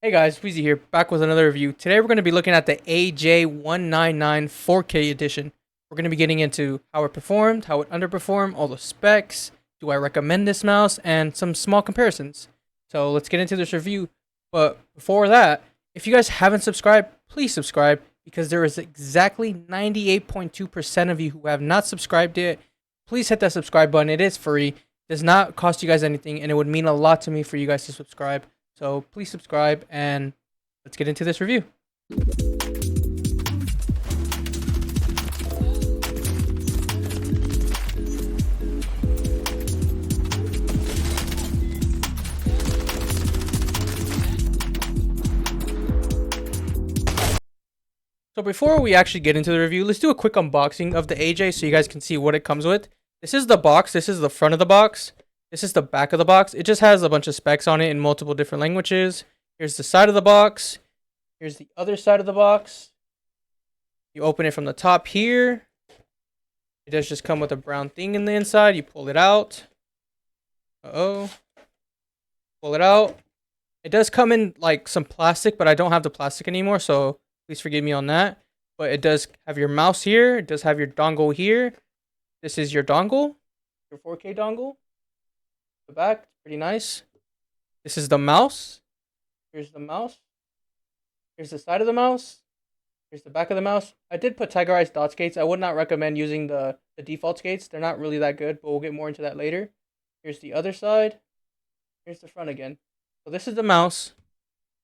Hey guys, Weezy here, back with another review. Today we're going to be looking at the AJ1994k edition. We're going to be getting into how it performed, how it underperformed, all the specs, do I recommend this mouse, and some small comparisons. So let's get into this review. But before that, if you guys haven't subscribed, please subscribe, because there is exactly 98.2% of you who have not subscribed yet. Please hit that subscribe button. It is free, does not cost you guys anything, and it would mean a lot to me for you guys to subscribe. So please subscribe and let's get into this review. So before we actually get into the review, let's do a quick unboxing of the AJ so you guys can see what it comes with. This is the box. This is the front of the box. This is the back of the box. It just has a bunch of specs on it in multiple different languages. Here's the side of the box. Here's the other side of the box. You open it from the top here. It does just come with a brown thing in the inside. You pull it out. Pull it out. It does come in like some plastic, but I don't have the plastic anymore, so please forgive me on that. But it does have your mouse here. It does have your dongle here. This is your dongle, your 4K dongle. The back, pretty nice. This is the mouse. Here's the mouse. Here's the side of the mouse. Here's the back of the mouse. I did put tigerized dot skates. I would not recommend using the default skates. They're not really that good, but we'll get more into that later. Here's the other side. Here's the front again. So this is the mouse.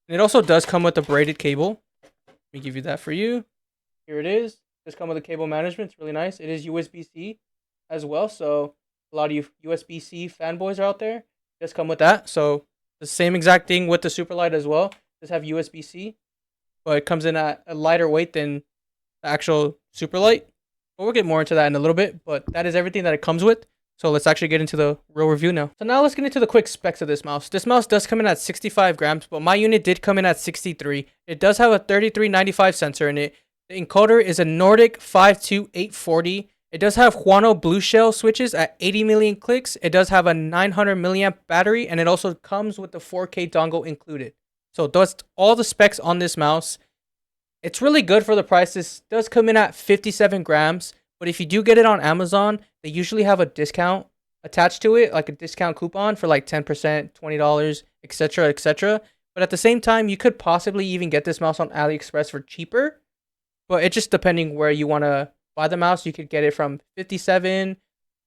And it also does come with a braided cable. Let me give you that for you. Here it is. It does come with a cable management. It's really nice. It is USB-C as well. So a lot of you USB-C fanboys are out there. It does come with that. So the same exact thing with the SUPERLIGHT as well. It does have USB-C. But it comes in at a lighter weight than the actual SUPERLIGHT. But we'll get more into that in a little bit. But that is everything that it comes with. So let's actually get into the real review now. So now let's get into the quick specs of this mouse. This mouse does come in at 65 grams, but my unit did come in at 63. It does have a 3395 sensor in it. The encoder is a Nordic 52840. It does have Huano Blue Shell switches at 80 million clicks. It does have a 900 milliamp battery, and it also comes with the 4K dongle included. So that's all the specs on this mouse. It's really good for the price. This does come in at 57 grams. But if you do get it on Amazon, they usually have a discount attached to it, like a discount coupon for like 10%, $20, etc., etc. But at the same time, you could possibly even get this mouse on AliExpress for cheaper. But it's just depending where you want to buy the mouse. You could get it from $57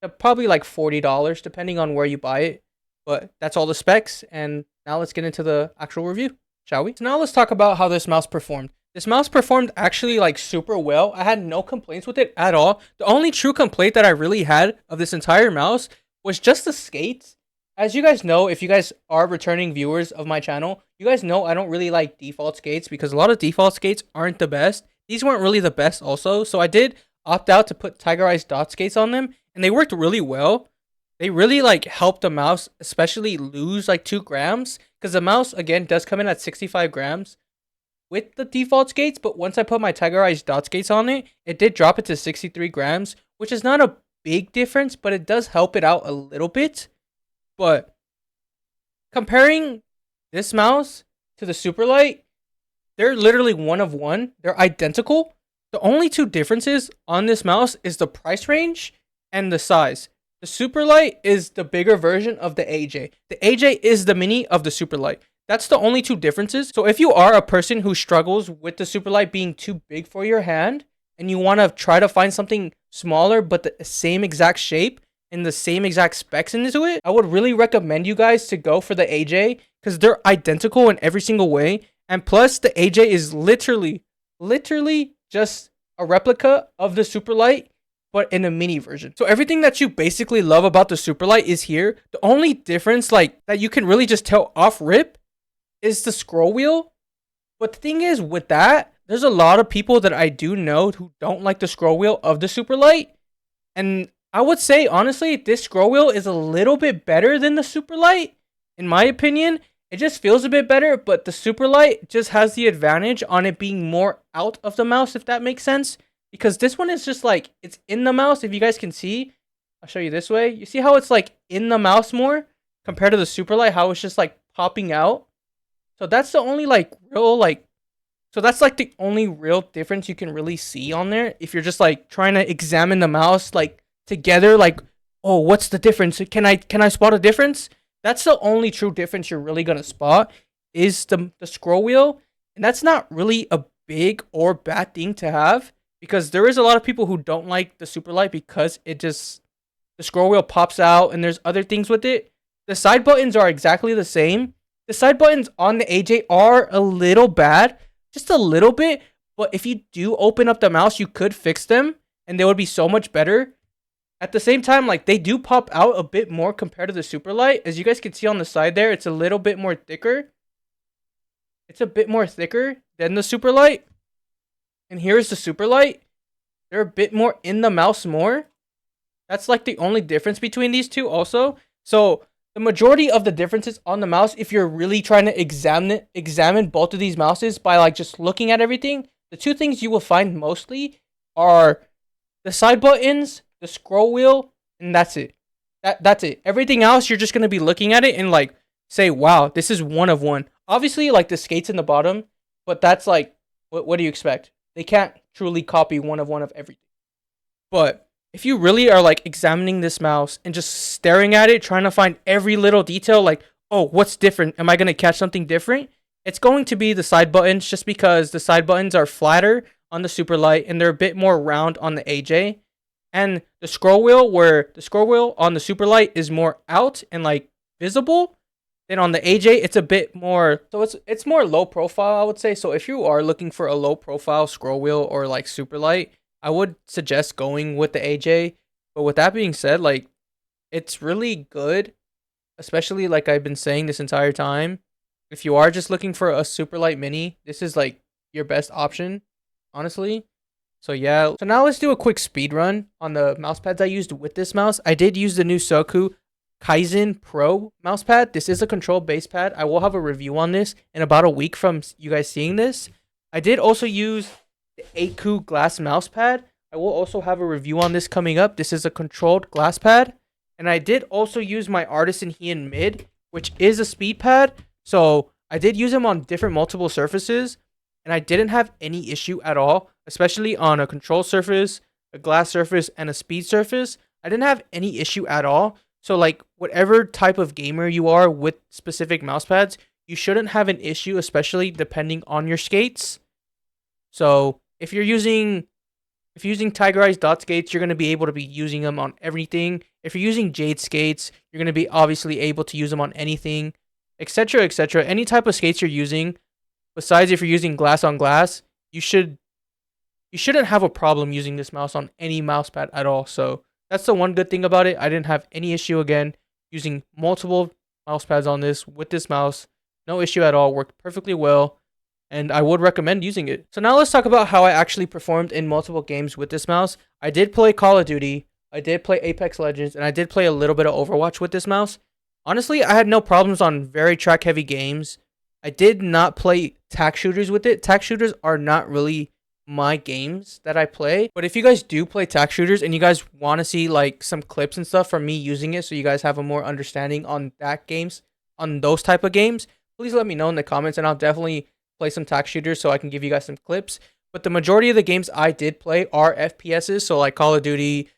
to probably like $40, depending on where you buy it. But that's all the specs. And now let's get into the actual review, shall we? So now let's talk about how this mouse performed. This mouse performed actually like super well. I had no complaints with it at all. The only true complaint that I really had of this entire mouse was just the skates. As you guys know, if you guys are returning viewers of my channel, you guys know I don't really like default skates because a lot of default skates aren't the best. These weren't really the best also. So I did opt out to put tigerized dot skates on them, and they worked really well. They really like helped the mouse especially lose like 2 grams, because the mouse again does come in at 65 grams with the default skates, but once I put my tigerized dot skates on it, it did drop it to 63 grams, which is not a big difference, but it does help it out a little bit. But comparing this mouse to the SUPERLIGHT, they're literally one of one. They're identical. The only two differences on this mouse is the price range and the size. The SUPERLIGHT is the bigger version of the AJ. The AJ is the mini of the SUPERLIGHT. That's the only two differences. So if you are a person who struggles with the SUPERLIGHT being too big for your hand, and you want to try to find something smaller but the same exact shape and the same exact specs into it, I would really recommend you guys to go for the AJ, because they're identical in every single way. And plus, the AJ is literally just a replica of the SUPERLIGHT, but in a mini version. So everything that you basically love about the SUPERLIGHT is here. The only difference like that you can really just tell off rip is the scroll wheel. But the thing is, with that, there's a lot of people that I do know who don't like the scroll wheel of the SUPERLIGHT. And I would say, honestly, this scroll wheel is a little bit better than the SUPERLIGHT. In my opinion, it just feels a bit better, but the SUPERLIGHT just has the advantage on it being more out of the mouse, if that makes sense. Because this one is just like, it's in the mouse, if you guys can see. I'll show you this way. You see how it's like in the mouse more compared to the SUPERLIGHT, how it's just like popping out. So that's the only like real like so that's like the only real difference you can really see on there if you're just like trying to examine the mouse like together like, oh, what's the difference? Can I spot a difference? That's the only true difference you're really going to spot is the scroll wheel, and that's not really a big or bad thing to have because there is a lot of people who don't like the super light because it just the scroll wheel pops out and there's other things with it. The side buttons are exactly the same. The side buttons on the AJ are a little bad, just a little bit, but if you do open up the mouse, you could fix them and they would be so much better. At the same time, like they do pop out a bit more compared to the super light. As you guys can see on the side there, it's a little bit more thicker. It's a bit more thicker than the super light. And here's the super light. They're a bit more in the mouse more. That's like the only difference between these two also. So the majority of the differences on the mouse, if you're really trying to examine both of these mouses by like just looking at everything, the two things you will find mostly are the side buttons, the scroll wheel, and that's it. That's it. Everything else, you're just gonna be looking at it and like say, wow, this is one of one. Obviously, like the skates in the bottom, but that's like, what do you expect? They can't truly copy one of everything. But if you really are like examining this mouse and just staring at it, trying to find every little detail, like, oh, what's different? Am I going to catch something different? It's going to be the side buttons just because the side buttons are flatter on the super light and they're a bit more round on the AJ. And the scroll wheel, where the scroll wheel on the super light is more out and like visible, then on the AJ it's a bit more, so it's more low profile, I would say. So if you are looking for a low profile scroll wheel or like super light, I would suggest going with the AJ. But with that being said, like it's really good, especially like I've been saying this entire time. If you are just looking for a super light mini, this is like your best option, honestly. So yeah, so now let's do a quick speed run on the mouse pads I used with this mouse. I did use the new Soku Kaizen Pro mouse pad. This is a control base pad. I will have a review on this in about a week from you guys seeing this. I did also use the Aku glass mouse pad. I will also have a review on this coming up. This is a controlled glass pad. And I did also use my Artisan Heian Mid, which is a speed pad. So I did use them on different multiple surfaces, and I didn't have any issue at all, especially on a control surface, a glass surface, and a speed surface. I didn't have any issue at all. So like whatever type of gamer you are with specific mouse pads, you shouldn't have an issue, especially depending on your skates. So if you're using Tiger Eyes dot skates, you're going to be able to be using them on everything. If you're using Jade skates, you're going to be obviously able to use them on anything, etc., etc. Any type of skates you're using, besides if you're using glass on glass, you shouldn't have a problem using this mouse on any mouse pad at all. So that's the one good thing about it. I didn't have any issue again using multiple mouse pads on this with this mouse. No issue at all. Worked perfectly well, and I would recommend using it. So now let's talk about how I actually performed in multiple games with this mouse. I did play Call of Duty, I did play Apex Legends, and I did play a little bit of Overwatch with this mouse. Honestly, I had no problems on very track-heavy games. I did not play tac shooters with it. Tac shooters are not really my games that I play. But if you guys do play tac shooters and you guys want to see like some clips and stuff from me using it so you guys have a more understanding on those type of games, please let me know in the comments and I'll definitely play some tac shooters so I can give you guys some clips. But the majority of the games I did play are FPSs, so like Call of Duty,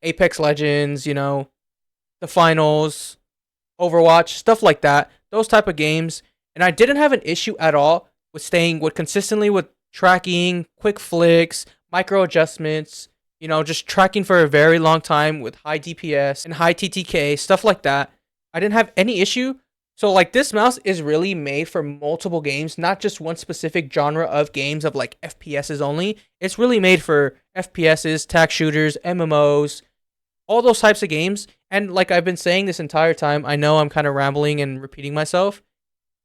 Apex Legends, you know, the finals, Overwatch, stuff like that. Those type of games. And I didn't have an issue at all with staying consistently with tracking, quick flicks, micro adjustments, you know, just tracking for a very long time with high DPS and high TTK, stuff like that. I didn't have any issue. So like this mouse is really made for multiple games, not just one specific genre of games of like FPSs only. It's really made for FPSs, tac shooters, MMOs, all those types of games. And like I've been saying this entire time, I know I'm kind of rambling and repeating myself,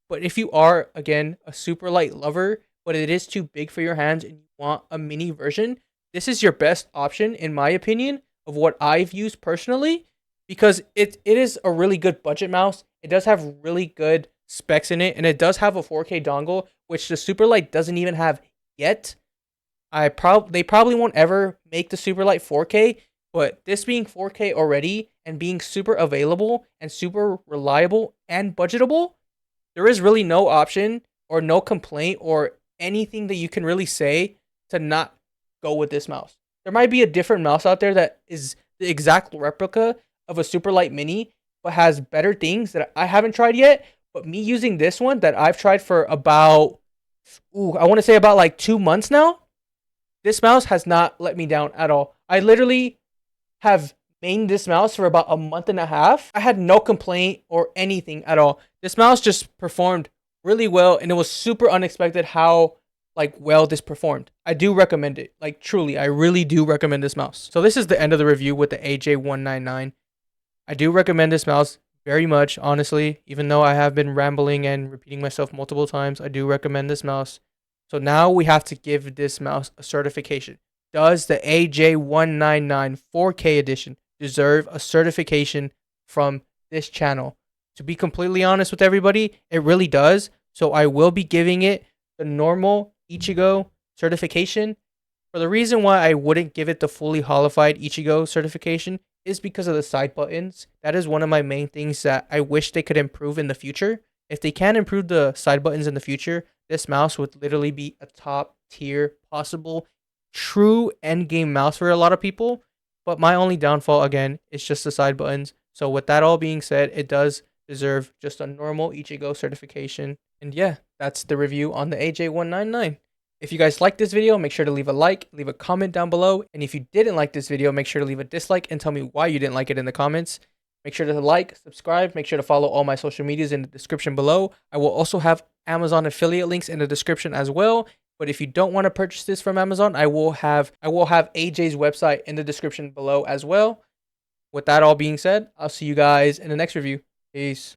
but if you are, again, a super light lover, but it is too big for your hands and you want a mini version, this is your best option, in my opinion, of what I've used personally, because it is a really good budget mouse. It does have really good specs in it, and it does have a 4K dongle, which the Superlight doesn't even have yet. They probably won't ever make the Superlight 4K, but this being 4K already and being super available and super reliable and budgetable, there is really no option or no complaint or anything that you can really say to not go with this mouse. There might be a different mouse out there that is the exact replica of a Superlight Mini, but has better things that I haven't tried yet. But me using this one that I've tried for about, I want to say about like 2 months now, this mouse has not let me down at all. I literally have mained this mouse for about a month and a half. I had no complaint or anything at all. This mouse just performed really well, and it was super unexpected how like well this performed. I do recommend it. Like truly, I really do recommend this mouse. So this is the end of the review with the AJ1994k. I do recommend this mouse very much, honestly. Even though I have been rambling and repeating myself multiple times, I do recommend this mouse. So now we have to give this mouse a certification. Does the AJ1994k edition deserve a certification from this channel? To be completely honest with everybody, it really does. So I will be giving it the normal Ichigo certification. For the reason why I wouldn't give it the fully holified Ichigo certification is because of the side buttons. That is one of my main things that I wish they could improve in the future. If they can improve the side buttons in the future, this mouse would literally be a top tier possible true end game mouse for a lot of people. But my only downfall again is just the side buttons. So with that all being said, it does deserve just a normal Ichigo certification. And yeah, that's the review on the AJ1994k. If you guys liked this video, make sure to leave a like, leave a comment down below. And if you didn't like this video, make sure to leave a dislike and tell me why you didn't like it in the comments. Make sure to like, subscribe, make sure to follow all my social medias in the description below. I will also have Amazon affiliate links in the description as well. But if you don't want to purchase this from Amazon, I will have AJ's website in the description below as well. With that all being said, I'll see you guys in the next review. Peace.